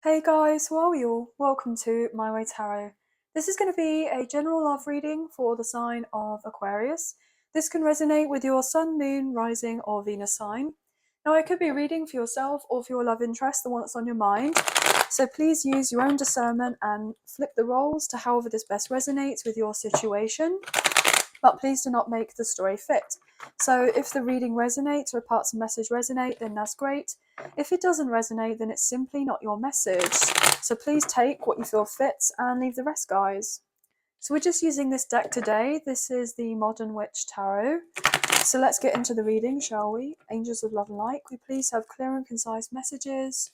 Hey guys, how are you all? Welcome to My Way Tarot. This is going to be a general love reading for the sign of Aquarius. This can resonate with your Sun, Moon, Rising, or Venus sign. Now, I could be reading for yourself or for your love interest, the one that's on your mind. So please use your own discernment and flip the roles to however this best resonates with your situation. But please do not make the story fit. So if the reading resonates or parts of the message resonate, then that's great. If it doesn't resonate, then it's simply not your message. So please take what you feel fits and leave the rest, guys. So we're just using this deck today. This is the Modern Witch Tarot. So let's get into the reading, shall we? Angels of Love and Light, we please have clear and concise messages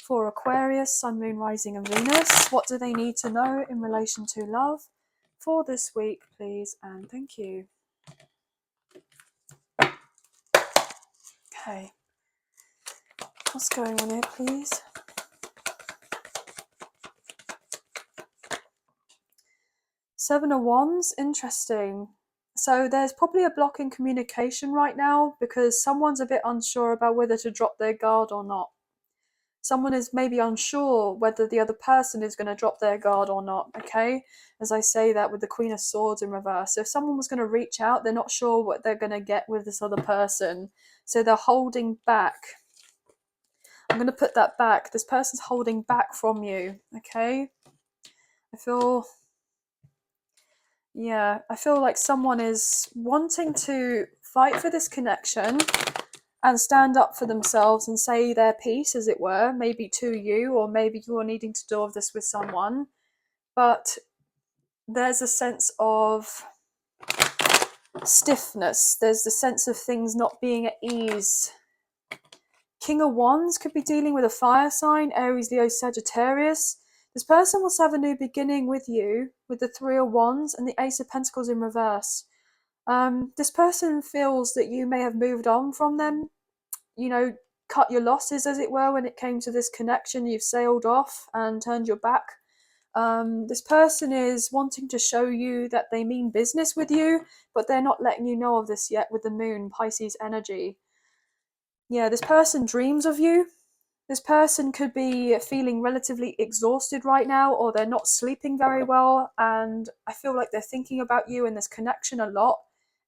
for Aquarius, Sun, Moon, Rising and Venus. What do they need to know in relation to love for this week, please, and thank you. Okay. What's going on here, please? Seven of Wands, interesting. So there's probably a block in communication right now because someone's a bit unsure about whether to drop their guard or not. Someone is maybe unsure whether the other person is going to drop their guard or not, okay? As I say that with the Queen of Swords in reverse. So if someone was going to reach out, they're not sure what they're going to get with this other person. So they're holding back. I'm going to put that back. This person's holding back from you, okay? I feel like someone is wanting to fight for this connection and stand up for themselves and say their piece, as it were, maybe to you, or maybe you're needing to do this with someone. But there's a sense of stiffness. There's the sense of things not being at ease. King of Wands could be dealing with a fire sign, Aries, Leo, Sagittarius. This person wants to have a new beginning with you, with the Three of Wands and the Ace of Pentacles in reverse. This person feels that you may have moved on from them, cut your losses, as it were, when it came to this connection. You've sailed off and turned your back. This person is wanting to show you that they mean business with you, but they're not letting you know of this yet with the Moon, Pisces energy. Yeah, this person dreams of you. This person could be feeling relatively exhausted right now, or they're not sleeping very well, and I feel like they're thinking about you and this connection a lot,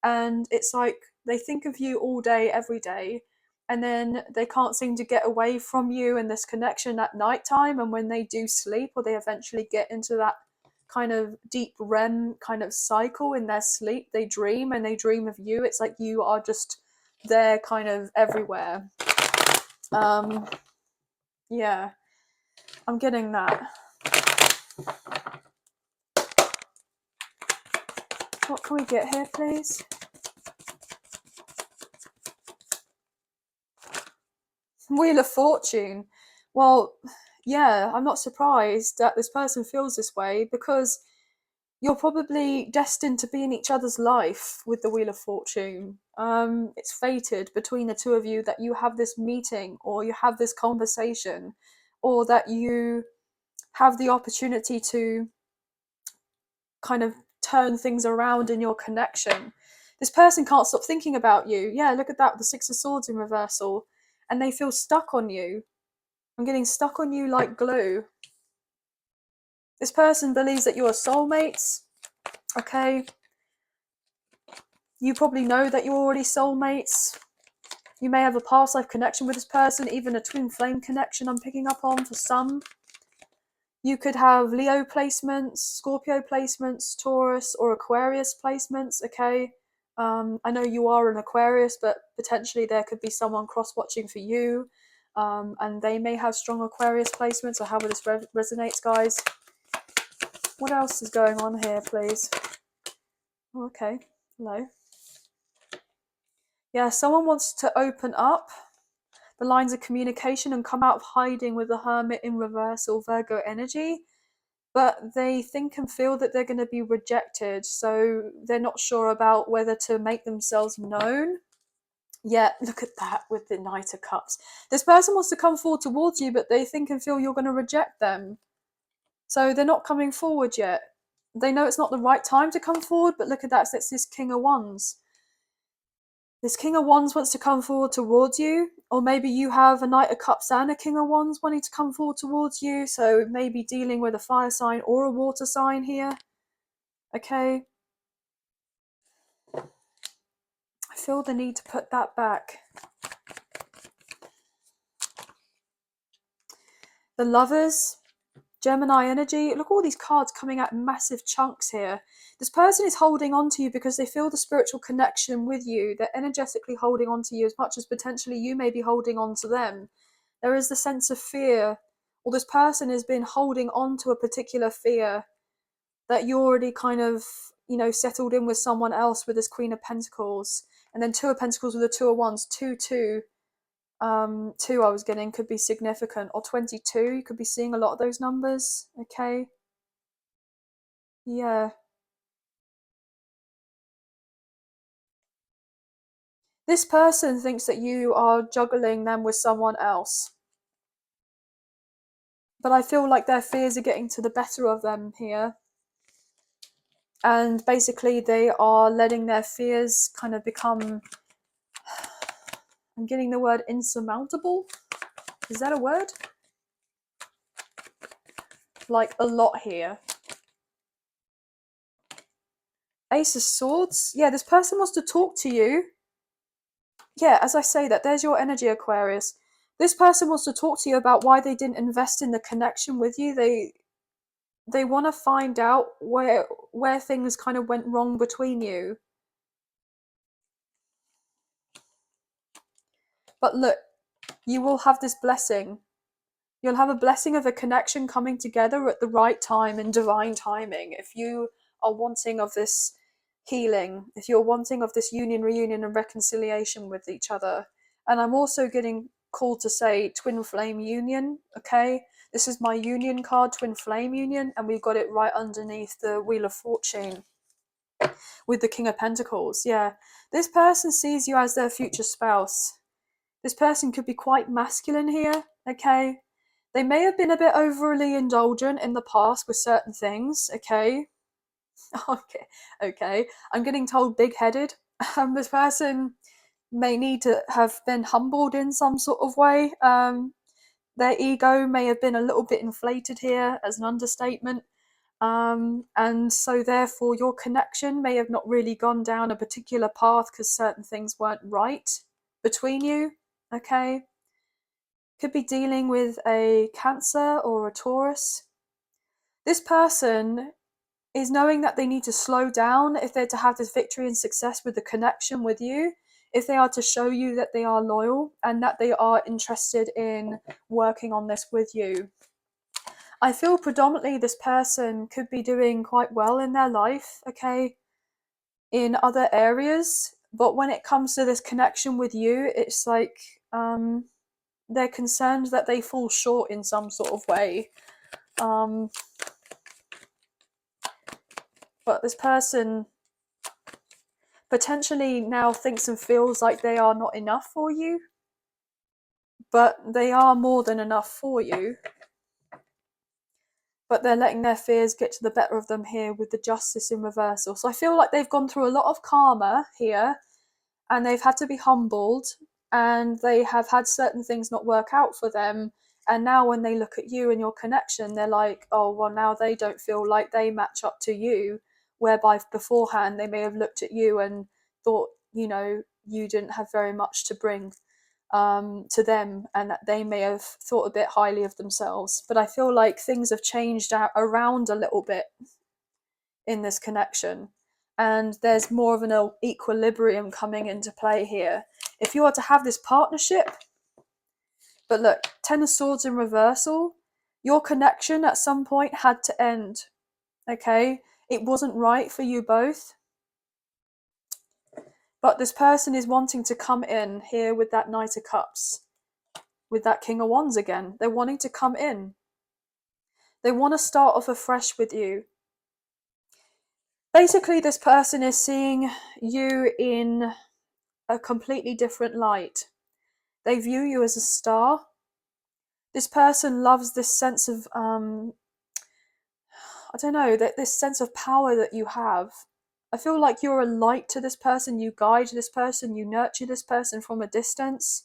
and it's like they think of you all day, every day, and then they can't seem to get away from you and this connection at nighttime, and when they do sleep, or they eventually get into that kind of deep REM kind of cycle in their sleep, they dream and they dream of you. It's like you are just there kind of everywhere. Yeah, I'm getting that. What can we get here, please? Wheel of Fortune. Well, yeah, I'm not surprised that this person feels this way because you're probably destined to be in each other's life with the Wheel of Fortune. It's fated between the two of you that you have this meeting, or you have this conversation, or that you have the opportunity to kind of turn things around in your connection. This person can't stop thinking about you. Yeah, look at that, with the Six of Swords in reversal. And they feel stuck on you. I'm getting stuck on you like glue. This person believes that you are soulmates. Okay. You probably know that you're already soulmates. You may have a past life connection with this person, even a twin flame connection I'm picking up on for some. You could have Leo placements, Scorpio placements, Taurus or Aquarius placements, okay? I know you are an Aquarius, but potentially there could be someone cross-watching for you, and they may have strong Aquarius placements, or however this resonates, guys. What else is going on here, please? Okay, hello. Yeah, someone wants to open up the lines of communication and come out of hiding with the Hermit in reversal, Virgo energy. But they think and feel that they're going to be rejected, so they're not sure about whether to make themselves known. Yeah, look at that with the Knight of Cups. This person wants to come forward towards you, but they think and feel you're going to reject them. So they're not coming forward yet. They know it's not the right time to come forward, but look at that, it's this King of Wands. This King of Wands wants to come forward towards you, or maybe you have a Knight of Cups and a King of Wands wanting to come forward towards you, so maybe dealing with a fire sign or a water sign here. Okay. I feel the need to put that back. The Lovers, Gemini energy. Look, all these cards coming out in massive chunks here. This person is holding on to you because they feel the spiritual connection with you. They're energetically holding on to you as much as potentially you may be holding on to them. There is the sense of fear, or this person has been holding on to a particular fear that you already kind of, settled in with someone else with this Queen of Pentacles. And then Two of Pentacles with the Two of Wands, 2 I was getting could be significant, or 22. You could be seeing a lot of those numbers. Okay. Yeah. This person thinks that you are juggling them with someone else. But I feel like their fears are getting to the better of them here. And basically they are letting their fears kind of become, I'm getting the word insurmountable. Is that a word? Like a lot here. Ace of Swords. Yeah, this person wants to talk to you. Yeah, as I say that, there's your energy, Aquarius. This person wants to talk to you about why they didn't invest in the connection with you. They want to find out where things kind of went wrong between you. But look, you will have this blessing. You'll have a blessing of a connection coming together at the right time in divine timing. If you are wanting of this healing, if you're wanting of this union, reunion, and reconciliation with each other. And I'm also getting called to say twin flame union, okay? This is my union card, twin flame union, and we've got it right underneath the Wheel of Fortune with the King of Pentacles. Yeah, this person sees you as their future spouse. This person could be quite masculine here, okay? They may have been a bit overly indulgent in the past with certain things, okay? Okay. I'm getting told big-headed. This person may need to have been humbled in some sort of way. Their ego may have been a little bit inflated here as an understatement. And so therefore your connection may have not really gone down a particular path because certain things weren't right between you, okay? Could be dealing with a Cancer or a Taurus. This person is knowing that they need to slow down if they're to have this victory and success with the connection with you, if they are to show you that they are loyal and that they are interested in working on this with you. I feel predominantly this person could be doing quite well in their life, okay, in other areas, but when it comes to this connection with you, it's like they're concerned that they fall short in some sort of way. But this person potentially now thinks and feels like they are not enough for you, but they are more than enough for you. But they're letting their fears get to the better of them here with the Justice in reversal. So I feel like they've gone through a lot of karma here, and they've had to be humbled, and they have had certain things not work out for them. And now when they look at you and your connection, they're like, oh, well, now they don't feel like they match up to you, whereby beforehand they may have looked at you and thought, you didn't have very much to bring to them, and that they may have thought a bit highly of themselves. But I feel like things have changed around a little bit in this connection, and there's more of an equilibrium coming into play here. If you are to have this partnership, but look, Ten of Swords in reversal, your connection at some point had to end, okay? It wasn't right for you both. But this person is wanting to come in here with that Knight of Cups, with that King of Wands again. They're wanting to come in. They want to start off afresh with you. Basically, this person is seeing you in a completely different light. They view you as a star. This person loves this sense of, I don't know, this sense of power that you have. I feel like you're a light to this person, you guide this person, you nurture this person from a distance,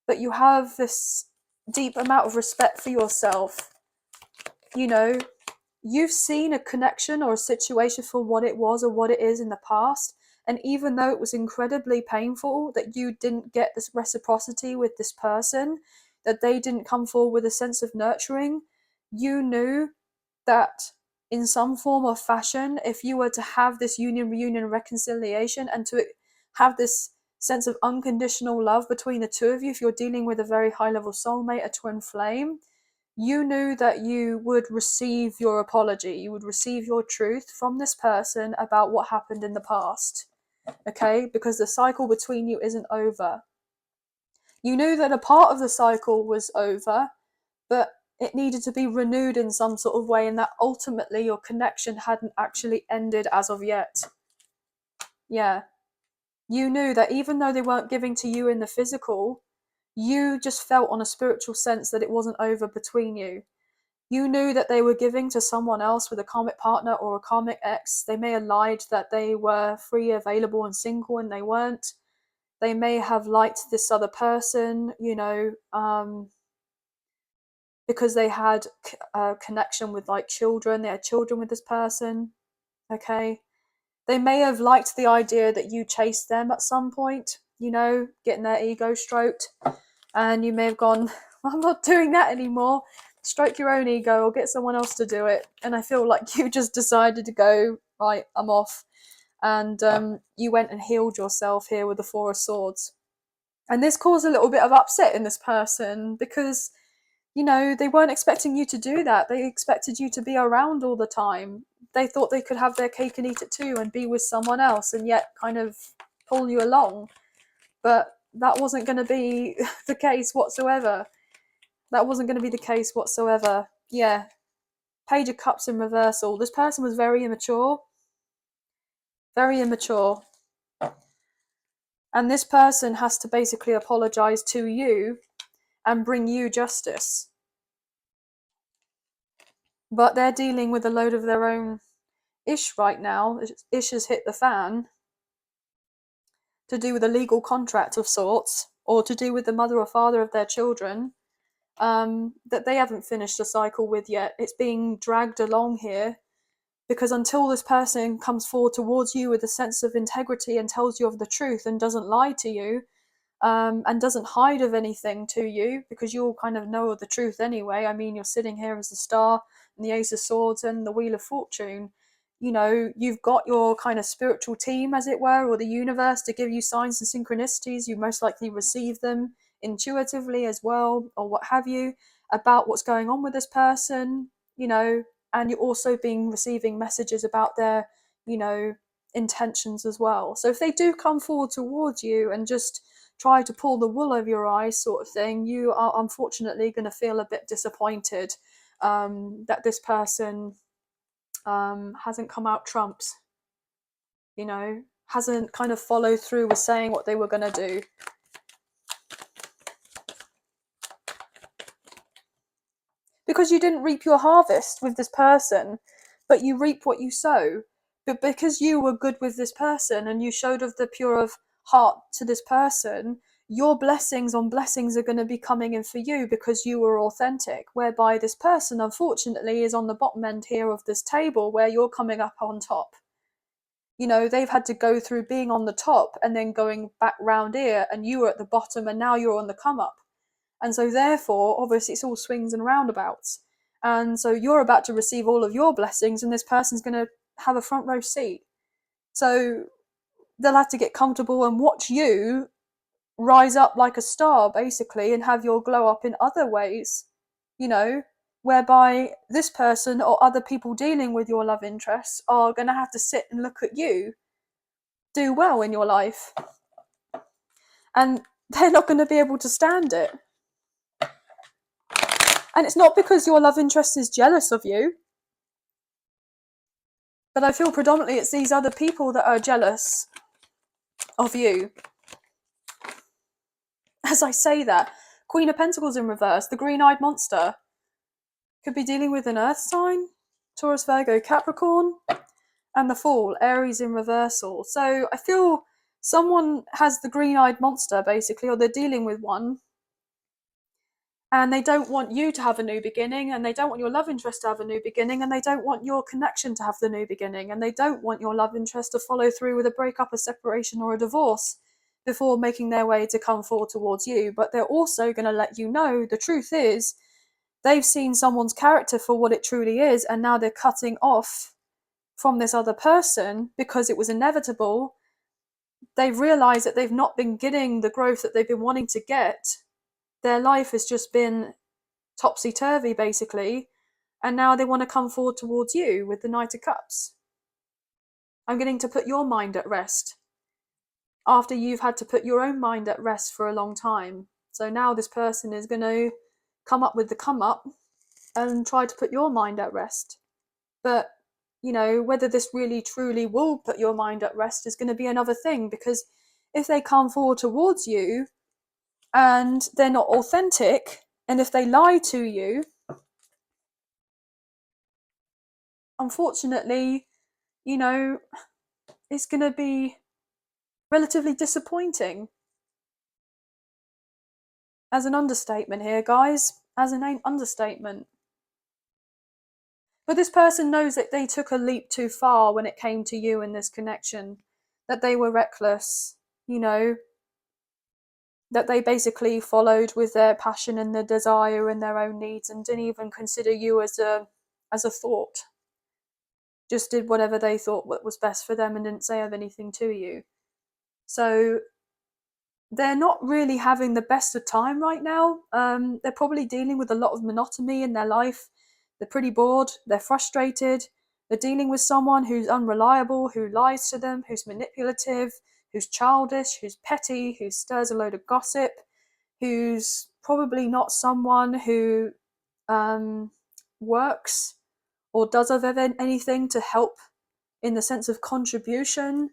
but you have this deep amount of respect for yourself. You know, you've seen a connection or a situation for what it was or what it is in the past, and even though it was incredibly painful that you didn't get this reciprocity with this person, that they didn't come forward with a sense of nurturing, you knew that in some form or fashion, if you were to have this union, reunion, reconciliation, and to have this sense of unconditional love between the two of you, if you're dealing with a very high level soulmate, a twin flame, you knew that you would receive your apology, you would receive your truth from this person about what happened in the past. Okay, because the cycle between you isn't over. You knew that a part of the cycle was over, but it needed to be renewed in some sort of way, and that ultimately your connection hadn't actually ended as of yet. Yeah. You knew that even though they weren't giving to you in the physical, you just felt on a spiritual sense that it wasn't over between you. You knew that they were giving to someone else with a karmic partner or a karmic ex. They may have lied that they were free, available, and single, and they weren't. They may have liked this other person, because they had a connection with like children. They had children with this person. Okay. They may have liked the idea that you chased them at some point, getting their ego stroked. And you may have gone, I'm not doing that anymore. Stroke your own ego or get someone else to do it. And I feel like you just decided to go, right, I'm off. And you went and healed yourself here with the Four of Swords. And this caused a little bit of upset in this person because, they weren't expecting you to do that. They expected you to be around all the time. They thought they could have their cake and eat it too and be with someone else and yet kind of pull you along. But that wasn't going to be the case whatsoever. That wasn't going to be the case whatsoever. Yeah. Page of Cups in reversal. This person was very immature. Very immature. And this person has to basically apologize to you and bring you justice. But they're dealing with a load of their own ish right now. Ish has hit the fan. To do with a legal contract of sorts, or to do with the mother or father of their children, that they haven't finished the cycle with yet. It's being dragged along here because until this person comes forward towards you with a sense of integrity and tells you of the truth and doesn't lie to you, and doesn't hide of anything to you, because you all kind of know the truth anyway. I mean, you're sitting here as the Star and the Ace of Swords and the Wheel of Fortune. You've got your kind of spiritual team, as it were, or the universe to give you signs and synchronicities. You most likely receive them intuitively as well, or what have you, about what's going on with this person, and you're also receiving messages about their, intentions as well. So if they do come forward towards you and just try to pull the wool over your eyes sort of thing, you are unfortunately going to feel a bit disappointed that this person hasn't come out trumps, hasn't kind of followed through with saying what they were going to do. Because you didn't reap your harvest with this person, but you reap what you sow. But because you were good with this person and you showed of the pure of heart to this person, your blessings on blessings are going to be coming in for you because you were authentic. Whereby this person, unfortunately, is on the bottom end here of this table where you're coming up on top. They've had to go through being on the top and then going back round here, and you were at the bottom and now you're on the come up. And so therefore, obviously, it's all swings and roundabouts. And so you're about to receive all of your blessings and this person's going to have a front row seat. So they'll have to get comfortable and watch you rise up like a star, basically, and have your glow up in other ways, whereby this person or other people dealing with your love interests are going to have to sit and look at you do well in your life. And they're not going to be able to stand it. And it's not because your love interest is jealous of you, but I feel predominantly it's these other people that are jealous of you. As I say that, Queen of Pentacles in reverse, the green-eyed monster, could be dealing with an earth sign, Taurus, Virgo, Capricorn. And the Fool, Aries in reversal. So I feel someone has the green-eyed monster, basically, or they're dealing with one, and they don't want you to have a new beginning, and they don't want your love interest to have a new beginning, and they don't want your connection to have the new beginning, and they don't want your love interest to follow through with a breakup, a separation, or a divorce before making their way to come forward towards you. But they're also going to let you know the truth is they've seen someone's character for what it truly is, and now they're cutting off from this other person because it was inevitable. They've realized that they've not been getting the growth that they've been wanting to get. Their life has just been topsy-turvy, basically, and now they want to come forward towards you with the Knight of Cups. I'm getting to put your mind at rest after you've had to put your own mind at rest for a long time. So now this person is going to come up with the come up and try to put your mind at rest. But, you know, whether this really truly will put your mind at rest is going to be another thing, because if they come forward towards you and they're not authentic, and if they lie to you, unfortunately, you know, it's going to be relatively disappointing. As an understatement here, guys, as an understatement. But this person knows that they took a leap too far when it came to you in this connection, that they were reckless, you know, that they basically followed with their passion and their desire and their own needs and didn't even consider you as a thought. Just did whatever they thought what was best for them and didn't say of anything to you. So they're not really having the best of time right now. They're probably dealing with a lot of monotony in their life. They're pretty bored, they're frustrated, they're dealing with someone who's unreliable, who lies to them, who's manipulative, who's childish, who's petty, who stirs a load of gossip, who's probably not someone who works or does anything to help in the sense of contribution.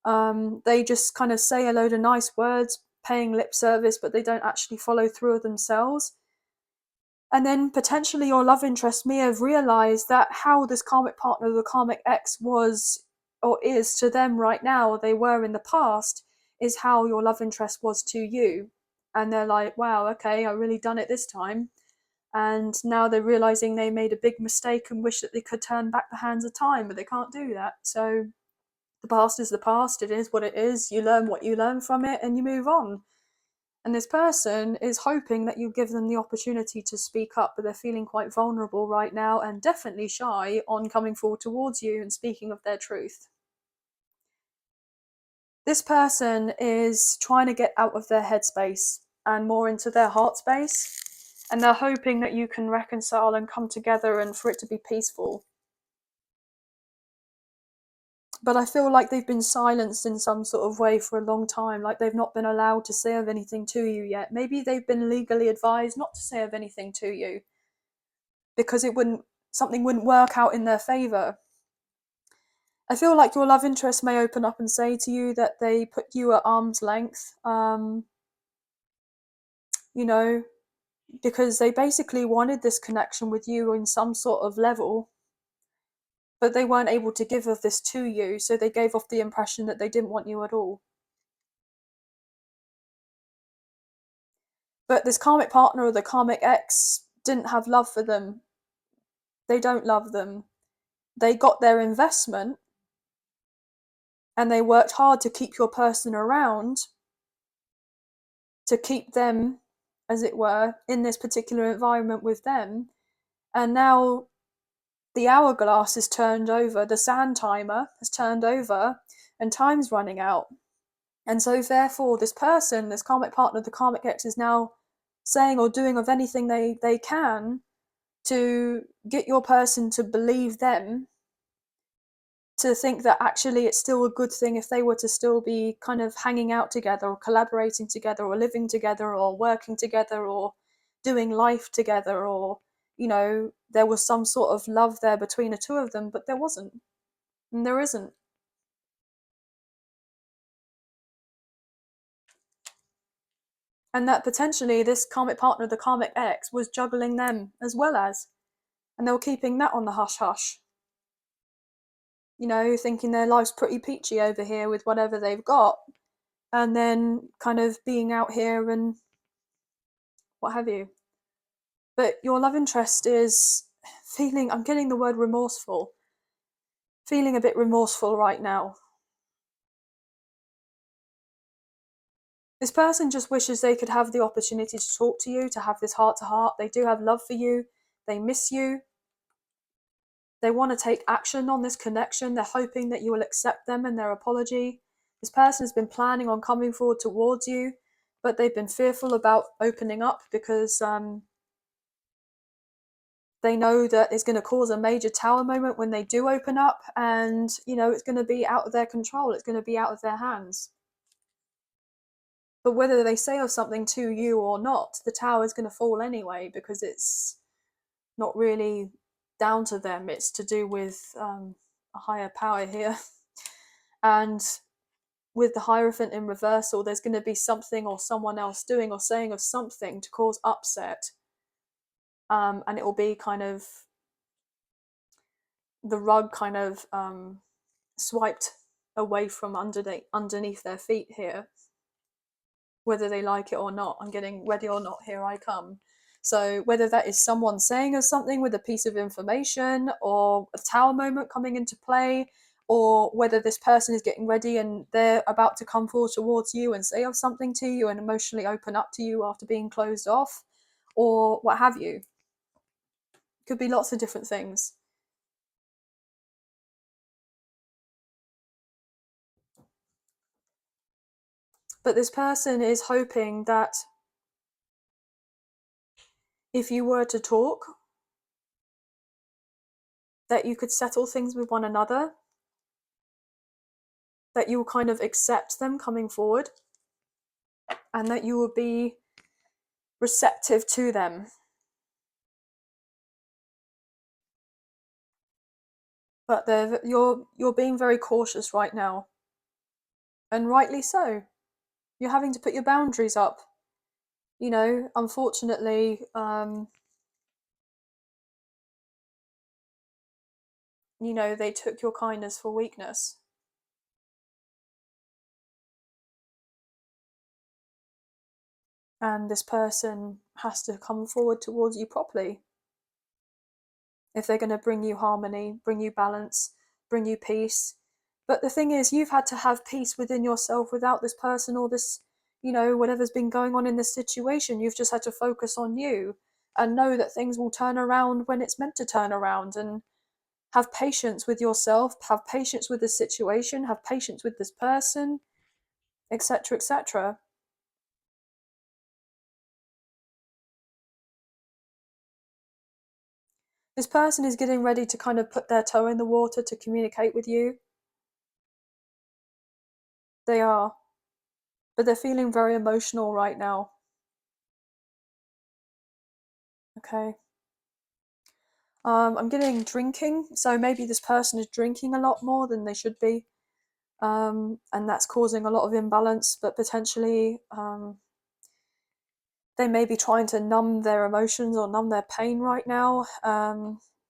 They just kind of say a load of nice words, paying lip service, but they don't actually follow through with themselves. And then potentially your love interest may have realized that how this karmic partner, the karmic ex, was or is to them right now, or they were in the past, is how your love interest was to you. And they're like, wow, okay, I really done it this time. And now they're realizing they made a big mistake and wish that they could turn back the hands of time, but they can't do that. So the past is the past, it is what it is, you learn what you learn from it and you move on. And this person is hoping that you give them the opportunity to speak up, but they're feeling quite vulnerable right now and definitely shy on coming forward towards you and speaking of their truth. This person is trying to get out of their headspace and more into their heart space, and they're hoping that you can reconcile and come together and for it to be peaceful. But I feel like they've been silenced in some sort of way for a long time, like they've not been allowed to say of anything to you yet. Maybe they've been legally advised not to say of anything to you because something wouldn't work out in their favour. I feel like your love interest may open up and say to you that they put you at arm's length, you know, because they basically wanted this connection with you in some sort of level, but they weren't able to give of this to you, so they gave off the impression that they didn't want you at all. But this karmic partner or the karmic ex didn't have love for them. They don't love them. They got their investment and they worked hard to keep your person around, to keep them, as it were, in this particular environment with them. And now the hourglass is turned over, the sand timer has turned over, and time's running out. And so therefore this person, this karmic partner, the karmic ex, is now saying or doing of anything they can to get your person to believe them, to think that actually it's still a good thing if they were to still be kind of hanging out together or collaborating together or living together or working together or doing life together, or, you know, there was some sort of love there between the two of them, but there wasn't. And there isn't. And that potentially this karmic partner, the karmic ex, was juggling them as well as, and they were keeping that on the hush hush. you know, thinking their life's pretty peachy over here with whatever they've got, and then kind of being out here and what have you. But your love interest is feeling, I'm getting the word remorseful, feeling a bit remorseful right now. This person just wishes they could have the opportunity to talk to you, to have this heart to heart. They do have love for you. They miss you. They want to take action on this connection. They're hoping that you will accept them and their apology. This person has been planning on coming forward towards you, but they've been fearful about opening up because they know that it's going to cause a major tower moment when they do open up, and you know it's going to be out of their control. It's going to be out of their hands. But whether they say or something to you or not, the tower is going to fall anyway because it's not really down to them. It's to do with a higher power here. And with the Hierophant in reversal, there's going to be something or someone else doing or saying of something to cause upset. And it will be kind of the rug kind of swiped away from underneath their feet here, whether they like it or not. I'm getting ready or not, here I come. So whether that is someone saying us something with a piece of information or a tower moment coming into play, or whether this person is getting ready and they're about to come forward towards you and say of something to you and emotionally open up to you after being closed off, or what have you. Could be lots of different things. But this person is hoping that if you were to talk, that you could settle things with one another, that you will kind of accept them coming forward, and that you will be receptive to them. But you're being very cautious right now, and rightly so. You're having to put your boundaries up. You know, unfortunately, you know, they took your kindness for weakness. And this person has to come forward towards you properly if they're going to bring you harmony, bring you balance, bring you peace. But the thing is, you've had to have peace within yourself without this person or this, you know, whatever's been going on in this situation. You've just had to focus on you and know that things will turn around when it's meant to turn around, and have patience with yourself, have patience with the situation, have patience with this person, etc., etc. This person is getting ready to kind of put their toe in the water to communicate with you. They are. But they're feeling very emotional right now. Okay. I'm getting drinking, so maybe this person is drinking a lot more than they should be, and that's causing a lot of imbalance. But potentially, they may be trying to numb their emotions or numb their pain right now,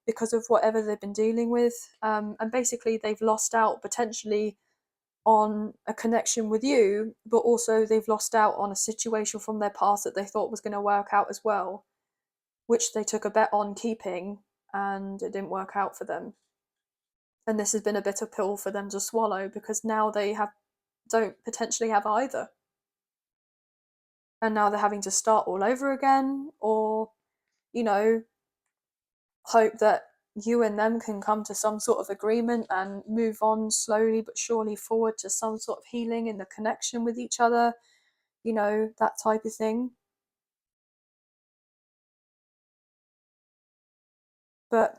because of whatever they've been dealing with, and basically they've lost out potentially on a connection with you, but also they've lost out on a situation from their past that they thought was going to work out as well, which they took a bet on keeping, and it didn't work out for them. And this has been a bitter pill for them to swallow, because now they don't potentially have either. And now they're having to start all over again, or, you know, hope that you and them can come to some sort of agreement and move on slowly but surely forward to some sort of healing in the connection with each other, you know, that type of thing. But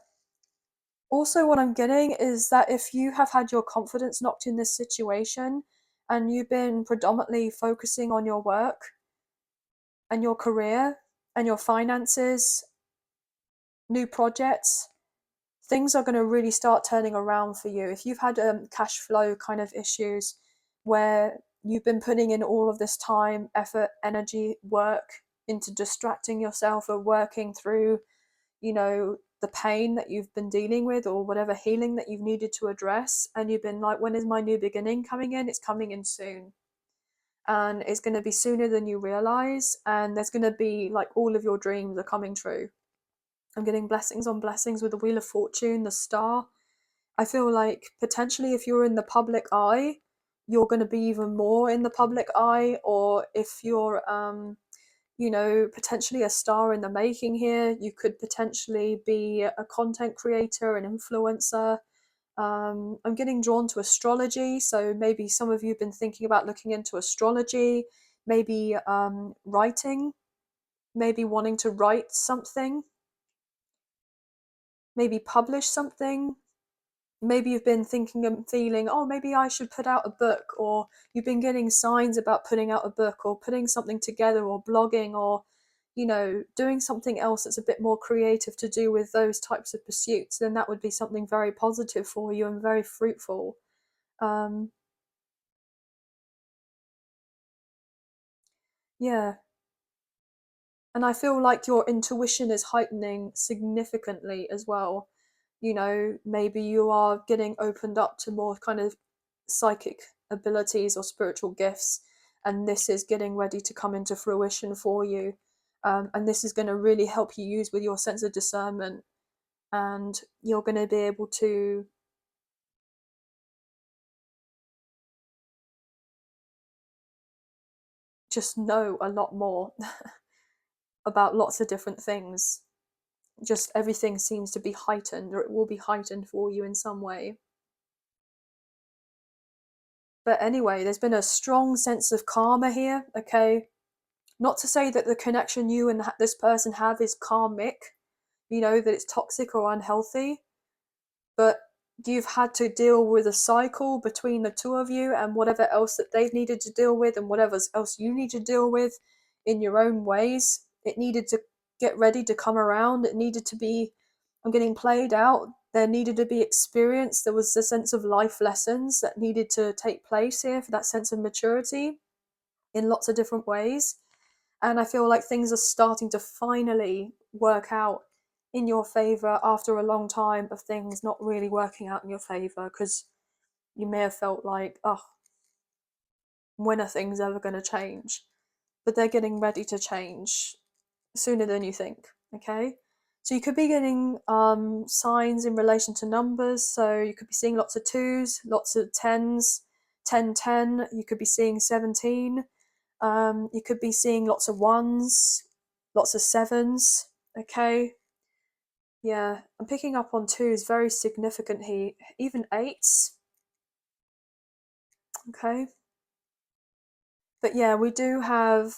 also, what I'm getting is that if you have had your confidence knocked in this situation and you've been predominantly focusing on your work and your career and your finances, new projects, things are going to really start turning around for you. If you've had cash flow kind of issues where you've been putting in all of this time, effort, energy, work into distracting yourself or working through, you know, the pain that you've been dealing with, or whatever healing that you've needed to address, and you've been like, when is my new beginning coming in? It's coming in soon, and it's going to be sooner than you realize, and there's going to be like all of your dreams are coming true. I'm getting blessings on blessings with the Wheel of Fortune, the star. I feel like potentially if you're in the public eye, you're going to be even more in the public eye, or if you're potentially a star in the making here, you could potentially be a content creator, an influencer. I'm getting drawn to astrology, so maybe some of you have been thinking about looking into astrology, maybe writing, maybe wanting to write something, maybe publish something. Maybe you've been thinking and feeling, oh, maybe I should put out a book, or you've been getting signs about putting out a book, or putting something together, or blogging, or doing something else that's a bit more creative to do with those types of pursuits. Then that would be something very positive for you and very fruitful. Yeah. And I feel like your intuition is heightening significantly as well. Maybe you are getting opened up to more kind of psychic abilities or spiritual gifts, and this is getting ready to come into fruition for you. And this is going to really help you use with your sense of discernment, and you're going to be able to just know a lot more about lots of different things. Just everything seems to be heightened, or it will be heightened for you in some way. But anyway, there's been a strong sense of karma here, okay? Not to say that the connection you and this person have is karmic, that it's toxic or unhealthy, but you've had to deal with a cycle between the two of you, and whatever else that they've needed to deal with, and whatever else you need to deal with in your own ways. It needed to get ready to come around. It needed to be, I'm getting played out. There needed to be experience. There was a sense of life lessons that needed to take place here for that sense of maturity in lots of different ways. And I feel like things are starting to finally work out in your favor after a long time of things not really working out in your favor, because you may have felt like, oh, when are things ever going to change? But they're getting ready to change sooner than you think. Okay, so you could be getting signs in relation to numbers. So you could be seeing lots of twos, lots of tens, 10 10. You could be seeing 17. You could be seeing lots of ones, lots of sevens. Okay, yeah, I'm picking up on twos very significant here, even eights. Okay, but yeah, we do have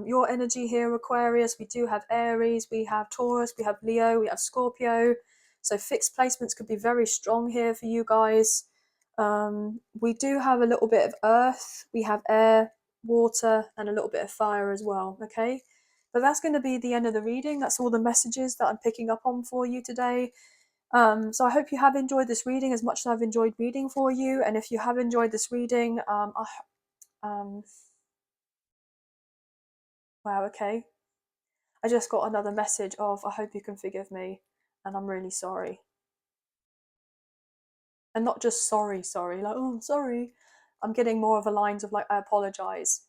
your energy here, Aquarius. We do have Aries, we have Taurus, we have Leo, we have Scorpio. So fixed placements could be very strong here for you guys. We do have a little bit of earth, we have air, water, and a little bit of fire as well. Okay, but that's going to be the end of the reading. That's all the messages that I'm picking up on for you today. So I hope you have enjoyed this reading as much as I've enjoyed reading for you. And if you have enjoyed this reading, wow, okay. I just got another message of, I hope you can forgive me, and I'm really sorry. And not just sorry, like, oh, I'm sorry. I'm getting more of a lines of like, I apologize.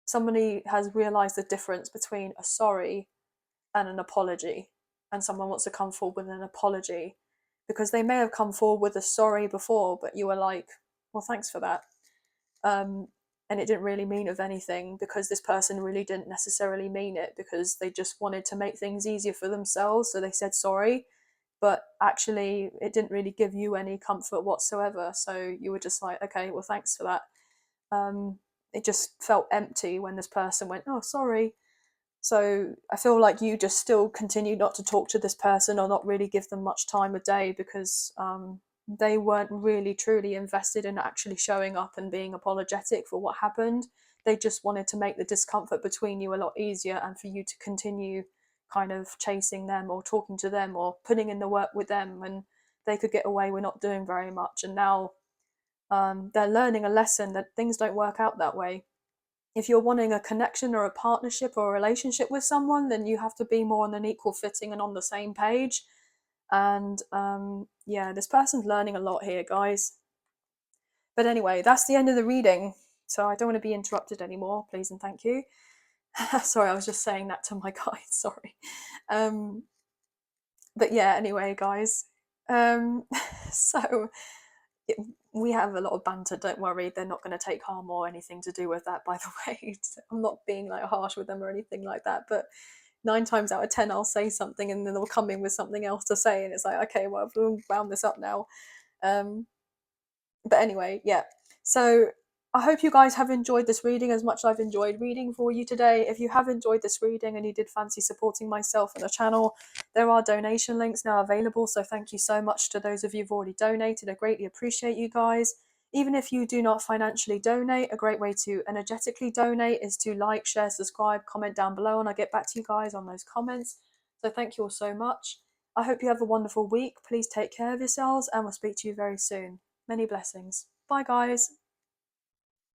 Somebody has realized the difference between a sorry and an apology, and someone wants to come forward with an apology, because they may have come forward with a sorry before, but you were like, well, thanks for that. And it didn't really mean of anything, because this person really didn't necessarily mean it, because they just wanted to make things easier for themselves, so they said sorry, but actually it didn't really give you any comfort whatsoever, so you were just like, okay, well, thanks for that. It just felt empty when this person went, oh, sorry. So I feel like you just still continue not to talk to this person, or not really give them much time of day, because they weren't really truly invested in actually showing up and being apologetic for what happened. They just wanted to make the discomfort between you a lot easier, and for you to continue kind of chasing them, or talking to them, or putting in the work with them when they could get away with not doing very much. And now they're learning a lesson that things don't work out that way. If you're wanting a connection or a partnership or a relationship with someone, then you have to be more on an equal footing and on the same page. And yeah, this person's learning a lot here, guys. But anyway, that's the end of the reading. So I don't want to be interrupted anymore, please and thank you. Sorry, I was just saying that to my guys, sorry. But yeah, anyway, guys. So we have a lot of banter, don't worry. They're not going to take harm or anything to do with that, by the way. I'm not being like harsh with them or anything like that, but 9 times out of 10 I'll say something and then they'll come in with something else to say, and it's like, okay, well, we'll round this up now. But anyway, yeah. So I hope you guys have enjoyed this reading as much as I've enjoyed reading for you today. If you have enjoyed this reading and you did fancy supporting myself and the channel, there are donation links now available. So thank you so much to those of you who've already donated. I greatly appreciate you guys. Even if you do not financially donate, a great way to energetically donate is to like, share, subscribe, comment down below, and I'll get back to you guys on those comments. So thank you all so much. I hope you have a wonderful week. Please take care of yourselves and we'll speak to you very soon. Many blessings. Bye, guys.